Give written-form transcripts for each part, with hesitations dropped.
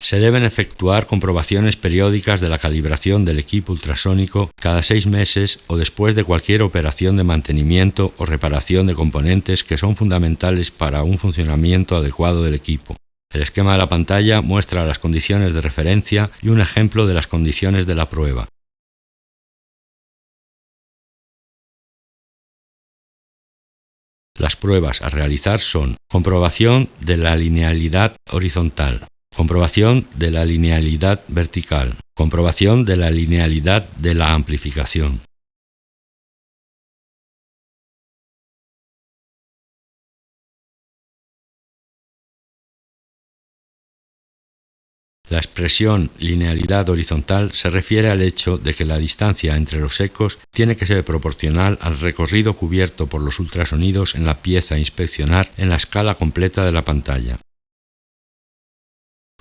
Se deben efectuar comprobaciones periódicas de la calibración del equipo ultrasónico cada 6 meses o después de cualquier operación de mantenimiento o reparación de componentes que son fundamentales para un funcionamiento adecuado del equipo. El esquema de la pantalla muestra las condiciones de referencia y un ejemplo de las condiciones de la prueba. Las pruebas a realizar son: comprobación de la linealidad horizontal, comprobación de la linealidad vertical, comprobación de la linealidad de la amplificación. La expresión linealidad horizontal se refiere al hecho de que la distancia entre los ecos tiene que ser proporcional al recorrido cubierto por los ultrasonidos en la pieza a inspeccionar en la escala completa de la pantalla.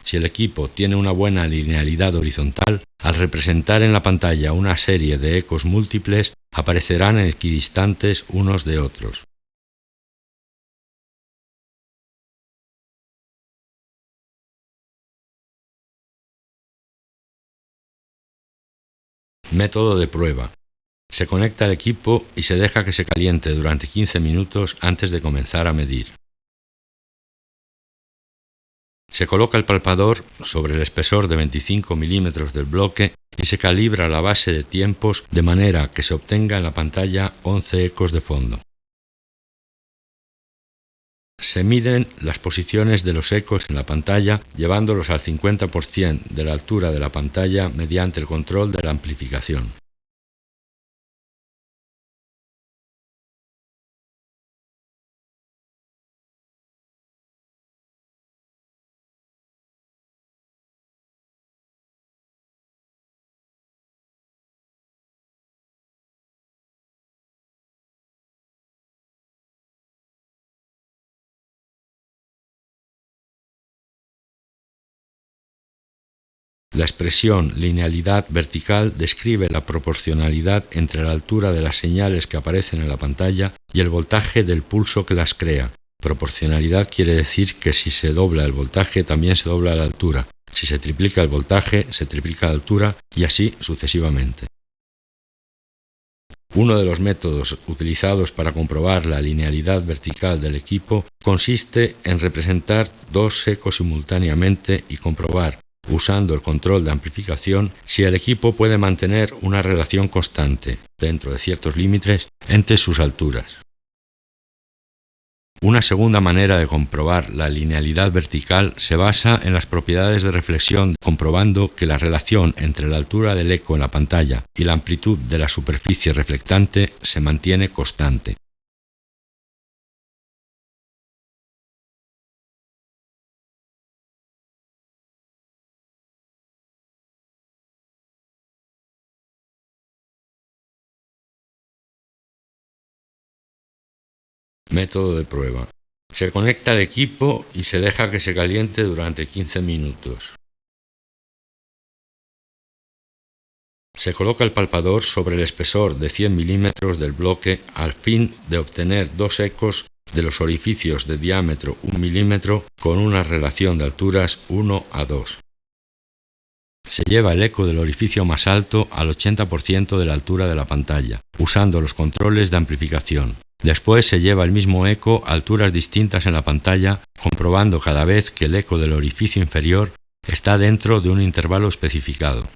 Si el equipo tiene una buena linealidad horizontal, al representar en la pantalla una serie de ecos múltiples, aparecerán equidistantes unos de otros. Método de prueba. Se conecta el equipo y se deja que se caliente durante 15 minutos antes de comenzar a medir. Se coloca el palpador sobre el espesor de 25 milímetros del bloque y se calibra la base de tiempos de manera que se obtenga en la pantalla 11 ecos de fondo. Se miden las posiciones de los ecos en la pantalla llevándolos al 50% de la altura de la pantalla mediante el control de la amplificación. La expresión linealidad vertical describe la proporcionalidad entre la altura de las señales que aparecen en la pantalla y el voltaje del pulso que las crea. Proporcionalidad quiere decir que si se dobla el voltaje también se dobla la altura, si se triplica el voltaje se triplica la altura y así sucesivamente. Uno de los métodos utilizados para comprobar la linealidad vertical del equipo consiste en representar dos ecos simultáneamente y comprobar, usando el control de amplificación, si el equipo puede mantener una relación constante, dentro de ciertos límites, entre sus alturas. Una segunda manera de comprobar la linealidad vertical se basa en las propiedades de reflexión, comprobando que la relación entre la altura del eco en la pantalla y la amplitud de la superficie reflectante se mantiene constante. Método de prueba. Se conecta el equipo y se deja que se caliente durante 15 minutos. Se coloca el palpador sobre el espesor de 100 milímetros del bloque al fin de obtener dos ecos de los orificios de diámetro 1 milímetro con una relación de alturas 1:2. Se lleva el eco del orificio más alto al 80% de la altura de la pantalla, usando los controles de amplificación. Después se lleva el mismo eco a alturas distintas en la pantalla, comprobando cada vez que el eco del orificio inferior está dentro de un intervalo especificado.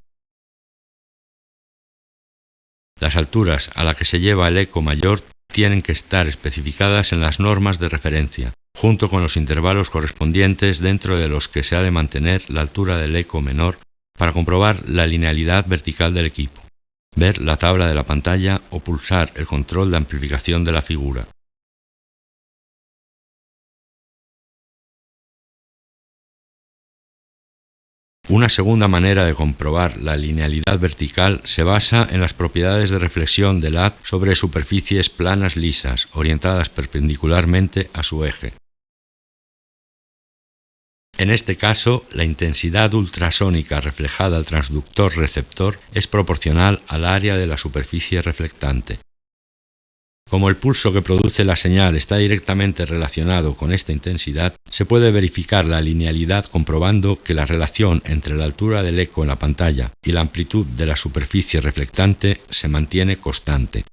Las alturas a las que se lleva el eco mayor tienen que estar especificadas en las normas de referencia, junto con los intervalos correspondientes dentro de los que se ha de mantener la altura del eco menor para comprobar la linealidad vertical del equipo. Ver la tabla de la pantalla o pulsar el control de amplificación de la figura. Una segunda manera de comprobar la linealidad vertical se basa en las propiedades de reflexión del haz sobre superficies planas lisas, orientadas perpendicularmente a su eje. En este caso, la intensidad ultrasónica reflejada al transductor receptor es proporcional al área de la superficie reflectante. Como el pulso que produce la señal está directamente relacionado con esta intensidad, se puede verificar la linealidad comprobando que la relación entre la altura del eco en la pantalla y la amplitud de la superficie reflectante se mantiene constante.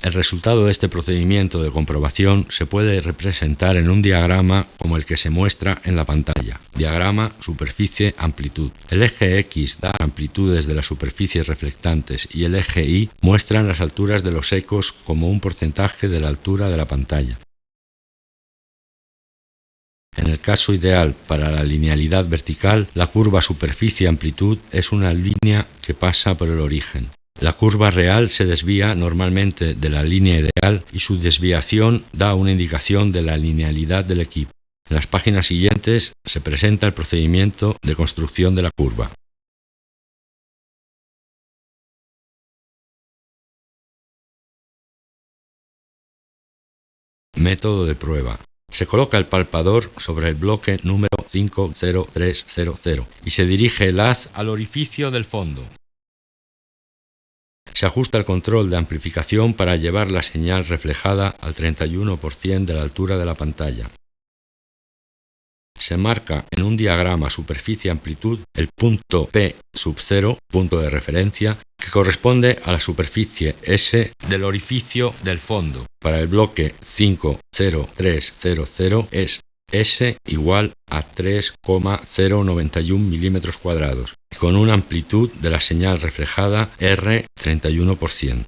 El resultado de este procedimiento de comprobación se puede representar en un diagrama como el que se muestra en la pantalla. Diagrama superficie-amplitud. El eje X da amplitudes de las superficies reflectantes y el eje Y muestran las alturas de los ecos como un porcentaje de la altura de la pantalla. En el caso ideal para la linealidad vertical, la curva superficie-amplitud es una línea que pasa por el origen. La curva real se desvía normalmente de la línea ideal y su desviación da una indicación de la linealidad del equipo. En las páginas siguientes se presenta el procedimiento de construcción de la curva. Método de prueba. Se coloca el palpador sobre el bloque número 50300 y se dirige el haz al orificio del fondo. Se ajusta el control de amplificación para llevar la señal reflejada al 31% de la altura de la pantalla. Se marca en un diagrama superficie-amplitud el punto P0, punto de referencia, que corresponde a la superficie S del orificio del fondo. Para el bloque 50300 es S igual a 3,091 milímetros cuadrados, con una amplitud de la señal reflejada R 31%.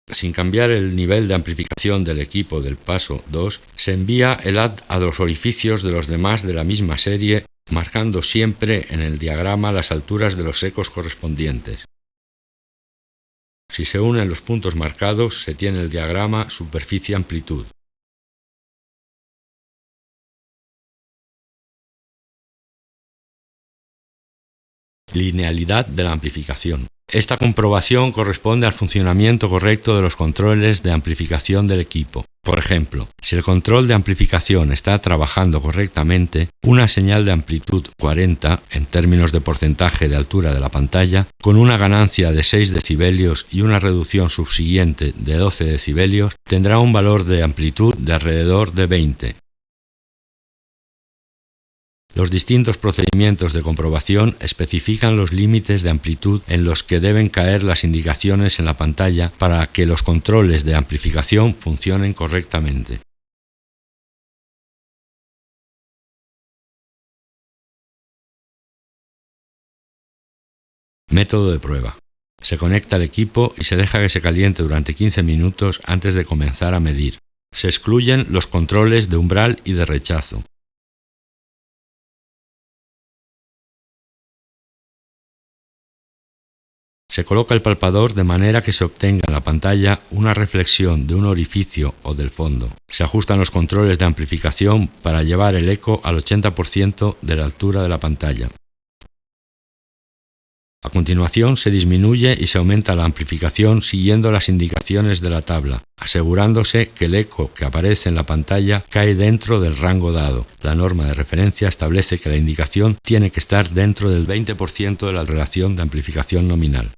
Sin cambiar el nivel de amplificación del equipo del paso 2, se envía el haz a los orificios de los demás de la misma serie, marcando siempre en el diagrama las alturas de los ecos correspondientes. Si se unen los puntos marcados, se tiene el diagrama superficie-amplitud. Linealidad de la amplificación. Esta comprobación corresponde al funcionamiento correcto de los controles de amplificación del equipo. Por ejemplo, si el control de amplificación está trabajando correctamente, una señal de amplitud 40, en términos de porcentaje de altura de la pantalla, con una ganancia de 6 decibelios y una reducción subsiguiente de 12 decibelios, tendrá un valor de amplitud de alrededor de 20. Los distintos procedimientos de comprobación especifican los límites de amplitud en los que deben caer las indicaciones en la pantalla para que los controles de amplificación funcionen correctamente. Método de prueba. Se conecta el equipo y se deja que se caliente durante 15 minutos antes de comenzar a medir. Se excluyen los controles de umbral y de rechazo. Se coloca el palpador de manera que se obtenga en la pantalla una reflexión de un orificio o del fondo. Se ajustan los controles de amplificación para llevar el eco al 80% de la altura de la pantalla. A continuación se disminuye y se aumenta la amplificación siguiendo las indicaciones de la tabla, asegurándose que el eco que aparece en la pantalla cae dentro del rango dado. La norma de referencia establece que la indicación tiene que estar dentro del 20% de la relación de amplificación nominal.